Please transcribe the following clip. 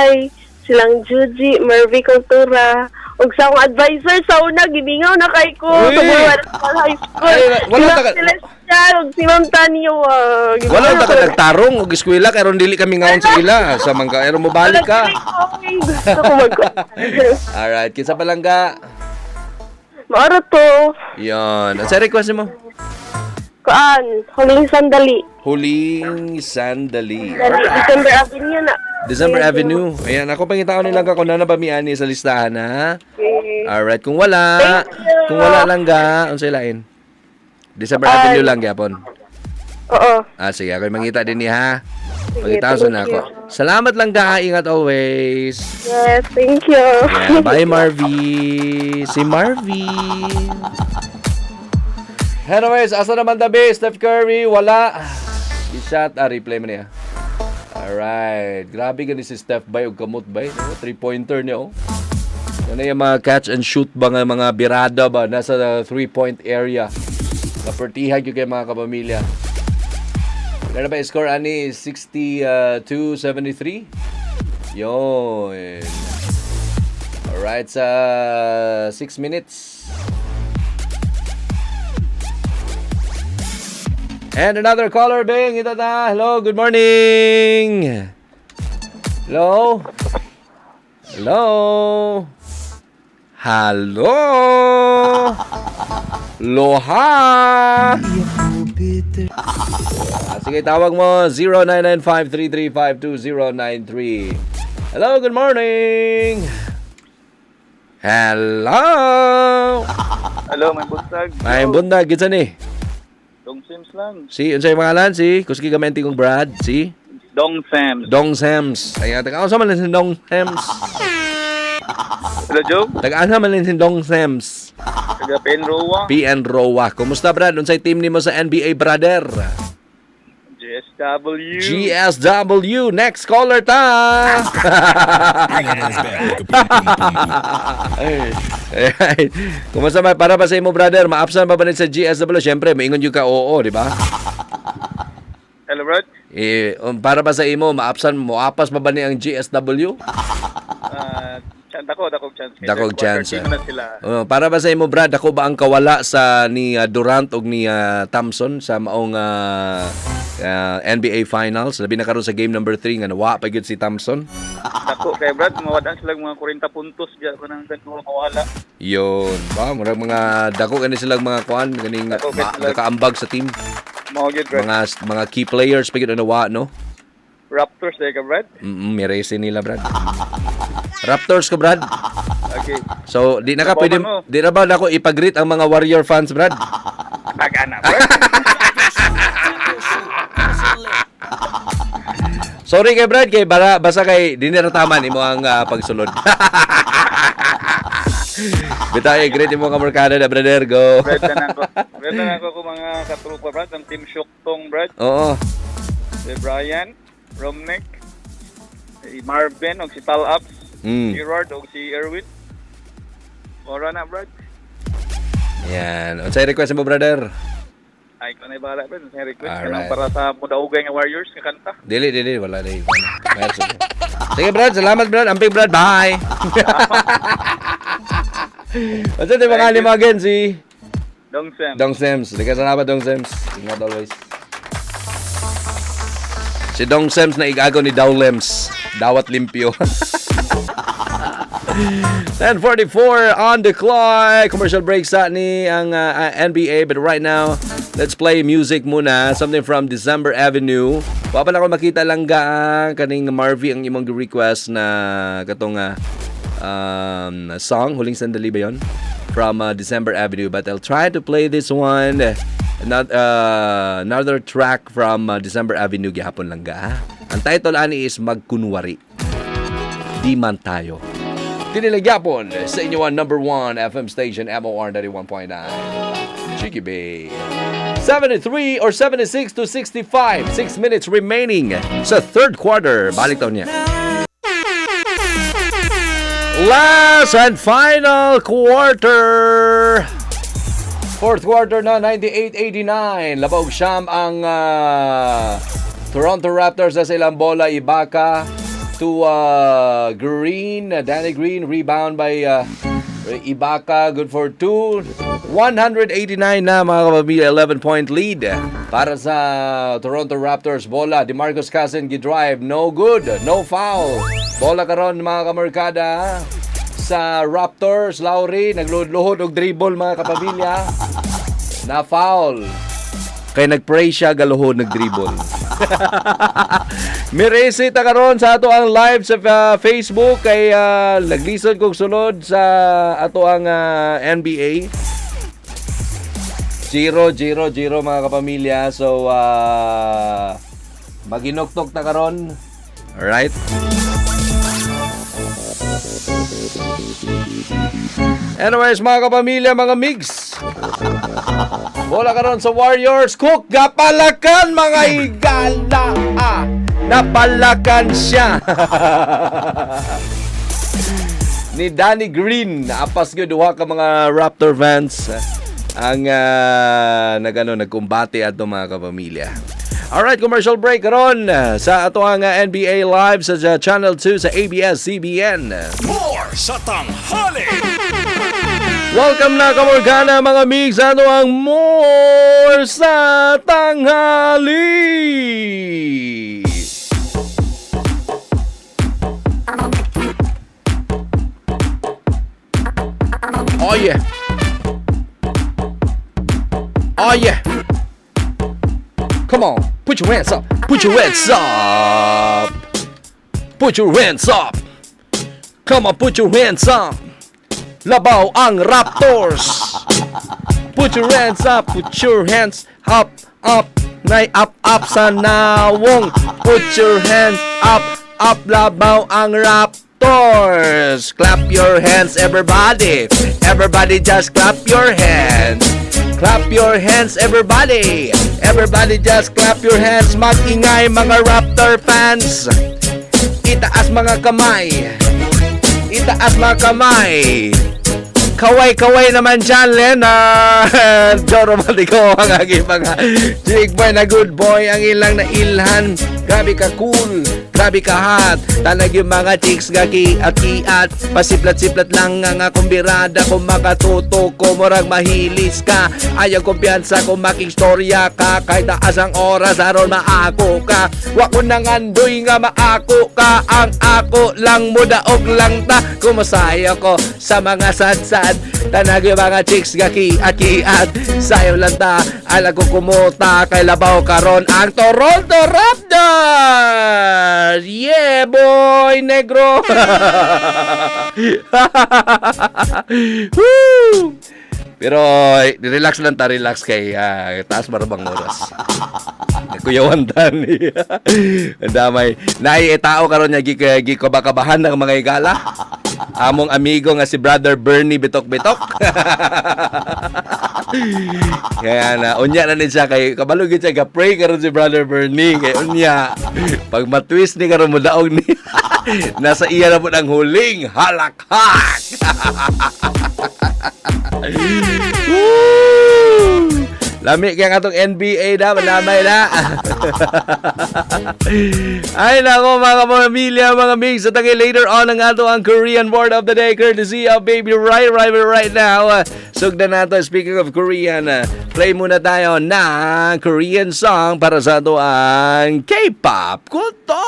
Day, silang Juji, Mervy Cultura, ug sa akong advisor sa una gibingaw na kay ko Uy! sa Buwan High School. Ay, wala Sila ka- Celestial ug si Ma'am Tanya. Wala ta ka nagtarong og eskwela karon dili kami ngaon sa ila sa mangka mo balik ka. Gusto ko mag Alright, kinsa palangga? Maaro to. Yon. Ang sa request mo? Kuan, huling sandali. Huling sandali. Dali, December Avenue na. December Avenue. Ayan, ako pangitaon nilang ka kung na bamiani sa listahan, ha? Okay. Alright, kung wala, Thank you. kung wala lang ga, ang silain? December Ay. Avenue lang, gyapon. Oo. Sige, ako'y mangita din ni, ha? Sige, Pagkitaon sa thank na ako. you. Salamat lang ga, ingat always. Yes, thank you. Yeah, bye, Marvy. Si Marvy. Anyways, asa naman tabi? Steph Curry, wala. I-shot, replay mo niya. Alright. Grabe gani si Steph Bay o kamot bay. 3-pointer niya, oh. Ano yung mga catch and shoot ba nga mga birada ba? Nasa 3-point area. Napertihan yung kay mga kapamilya. Ano ba score ani? 62-73? Yun. Alright, sa 6 minutes. And another caller, Bing. Ito na. Hello, good morning. Hello? Hello? Hello? Loha? Sige, tawag mo 0995-335-2093. Hello, good morning. Hello? Hello, may buntag. May bundag, kitsa ni? Dong Sims lang. Si, unsay pangalan? Si, kuski gamenti kong Brad. Si? Dong Sam. Dong Sems. Ayan, taga-asa man lang si Dong Sems. Hello, Joe. Taga-asa man lang si Dong Sems. Taga Penroa. PN Roa. Kumusta, Brad? Unsay team nimo sa NBA, brother? GSW. GSW. Next caller ta. Alright. Kumusta ba? Para ba sa imo, brother? Ma-absent ba sa GSW? Siyempre, maingon yung ka oo, di ba? Hello, Brad. Para ba sa imo, ma-absent mo? Apas ba ni ang GSW? Dakog chance. Dakog chance. Team na sila. Para ba sa imo, Brad, ako ba ang kawala sa ni Durant ug ni Thompson sa maong NBA Finals? Labi na karon sa game number 3 nga nawa pa gyud si Thompson. Dako kay Brad, mawadaan sila mga 40 puntos diya ko nang mawala. Yun. Ba, murag mga dako gani silang mga kuan ganing Dako, sila. nakaambag sa team. Mao gyud, Brad. Mga key players pa gyud nawa, no? Raptors day ka, Brad. May race nila, Brad. Raptors ko, Brad. Okay. So, di na ka pwede, Mo. di na ba ako ipag-greet ang mga Warrior fans, Brad? Agana, Brad. Sorry kay Brad, kay basa kay di na tama nimo ang pagsulod. Bitay, greet mo ka Mercado na, brother. Go. Brad na ako. Brad na ako mga katrupa, Brad. Ang Team Shoktong, Brad. Oo. Si Brian, Romnick, si Marvin, o si Tal Ups, si Gerard, o si Erwin. Ora na, Brad. Yan. Unsay request mo, brother? Ay, kung na bahala, Brad. Sa request ka Alright. lang para sa Mudaugay nga Warriors nga kanta. Dili, wala na. Sige, Brad. Salamat, Brad. Amping, Brad. Bye. What's it, mga lima again, si Dong Sam. Dong Sems. Sige, salamat, Dong Sems. Ingat always. Si Dong Sems na igago ni Dowlems. Dawat limpyo. 10:44 on the clock. Commercial break sa ni ang NBA. But right now, let's play music muna. Something from December Avenue. Wala ko makita lang kaning Marvy ang imong request na katong song. Huling sandali ba yun? From December Avenue. But I'll try to play this one. Another track from December Avenue gihapon lang ga. Ang title ani is Magkunwari. Di man tayo. Tinilagyapon sa inyo ang number 1 FM station MOR 91.9. Cheeky Bay. 73 or 76 to 65. 6 minutes remaining sa third quarter. Balik taon niya. Last and final quarter. Fourth quarter na 98-89. Labog siyam ang Toronto Raptors sa ilang bola. Ibaka to Green, Danny Green, rebound by Ibaka, good for 2. 189 na mga kapamilya, 11-point lead para sa Toronto Raptors. Bola, DeMarcus Cousins gidrive, no good, no foul. Bola karon mga kamerkada sa Raptors. Lowry nagluhod og dribble mga kapamilya, na foul. Kay nagpray siya galuhod nagdribble. Miresi ta karon sa ato ang live sa Facebook kay naglisod kog sulod sa ato ang NBA. 0-0-0 mga kapamilya. So maginoktok ta karon. Alright. Anyways mga kapamilya, mga mix. Bola karon sa Warriors. Cook, gapalakan mga higala. Napalakan siya. Ni Danny Green. Apas ko duha ka mga Raptor fans ang nagkumbate ato mga kapamilya. Alright, commercial break karon sa ato ang NBA Live sa Channel 2 sa ABS-CBN. More sa tanghali! Welcome na kamorgana mga mix, ano ang More sa Tanghali. Oh yeah. Oh yeah. Come on, put your hands up. Put your hands up. Put your hands up. Come on, put your hands up. Labaw ang Raptors. Put your hands up. Put your hands up. Up. Nay up sa nawong. Put your hands up. Up. Labaw ang Raptors. Clap your hands everybody. Everybody just clap your hands. Clap your hands everybody. Everybody just clap your hands. Mag-ingay mga Raptor fans. Itaas mga kamay. Itaas mga kamay. Kaway-kaway naman dyan, Lena. Joro Maligo ang aking mga Jig boy na good boy. Ang ilang na ilhan. Grabe ka cool. Grabe ka hot. Tanag yung mga chicks gaki at kiat. Pasiplat-siplat lang ang akong birada. Kung makatuto ko, murag mahilis ka. Ayaw kumpiyansa kung makikstorya ka. Kahit taas ang oras, aron maako ka. Wako nang andoy nga maako ka. Ang ako lang mudaog lang ta. Kumasaya ko sa mga sad-sad. Tanag yung mga chicks gaki at kiat. Sayo lang ta. Alam ko kumuta. Kay labaw karon ang Toronto Raptors. Yeah, boy, negro. Woo! Pero relax lang ta, relax kay taas marabang oras. Kuyawan tani. Ang damay. Naay tao karon nya gikabahan ng mga igala. Among amigo nga si Brother Bernie Bitok-Bitok. Kaya na unya na ni siya kay kabalo gid siya ga-pray karon si Brother Bernie kay unya. Pag matwist ni karon mudaog ni nasa iya na po ang huling halakhak. Lami kaya nga itong NBA na, malamay na. Ay nako mga pamilya, mga mix. At later on ang ato ang Korean word of the day courtesy of Baby right now. Sugdan nato, speaking of Korean, play muna tayo ng Korean song para sa ato ang K-pop kulto.